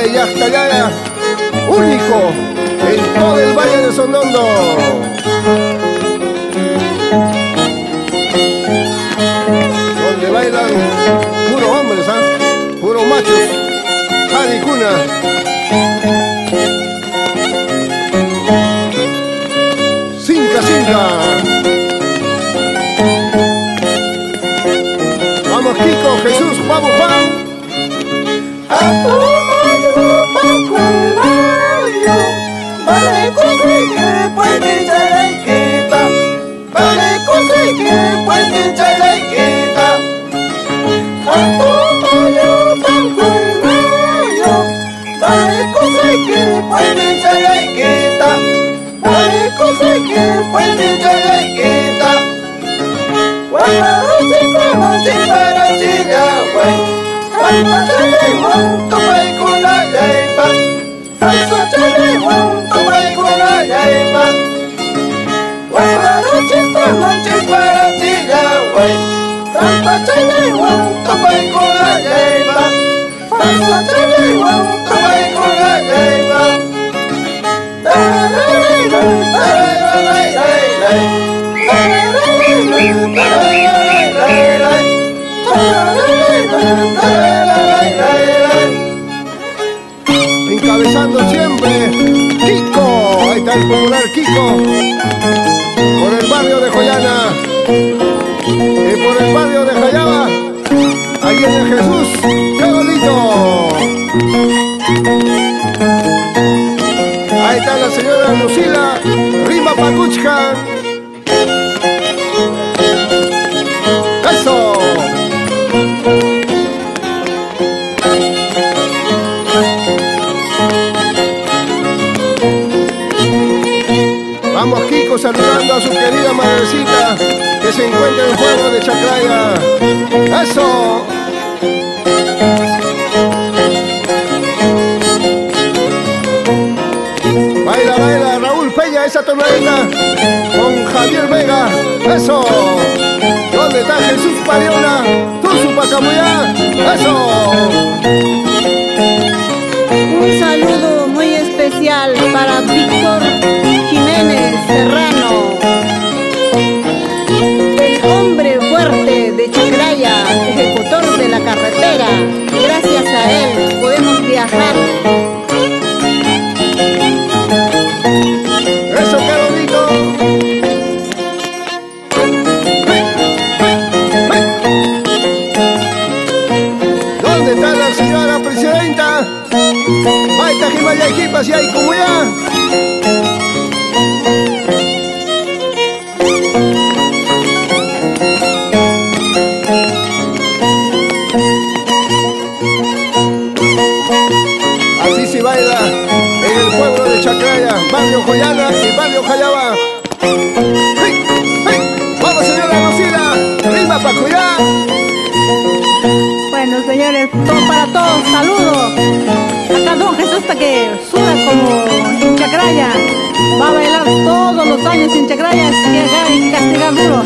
de Yaxtayala, único en todo el Valle de Sondondo. Donde bailan puros hombres, puros machos, Haricuna. Cinca, cinca. Vamos Kiko, Jesús, vamos Juan. Vale conseguir puede chalequita, vale conseguir puede chalequita. A tu mayo banco el mayo, vale conseguir puede chalequita, vale conseguir puede chalequita. Cuando se conoce para Chile, cuando se monta para con la leiva. Falsa chale, tu vai con la yaiba. Guarda noche para tirar, güey. Falsa chale, tu vai con la yaiba. Falsa chale, tu vai con la yaiba. Encabezando siempre Kiko, ahí está el popular Kiko, por el barrio de Joyana y por el barrio de Jayaba, ahí viene Jesús, qué bonito. Ahí está la señora Lucila, Rima Pacuchcan. Eso. Vamos Kiko saludando a su querida madrecita que se encuentra en el pueblo de Chacraya. ¡Eso! Baila, baila, Raúl Peña, esa tonadita con Javier Vega. ¡Eso! ¿Dónde está Jesús Pariona? Tusu Pacamuyá. ¡Eso! Un saludo muy especial para Víctor Jiménez Serrano, el hombre fuerte de Chacraya, ejecutor de la carretera. Gracias a él podemos viajar. ¡Eso, qué bonito! ¿Dónde está la señora presidenta? Baita Jimaya Equipas y hay como ya. Así se baila en el pueblo de Chacraya, barrio Joyana y barrio Jayaba. ¡Hey! ¡Hey! ¡Vamos, señora Lucila! ¡Rima Pacuyá! Bueno, señores, para todos, saludos. Acá don Jesús para que suba como en Chacraya. Va a bailar todos los años en Chacraya, así que acá hay que castigar duro.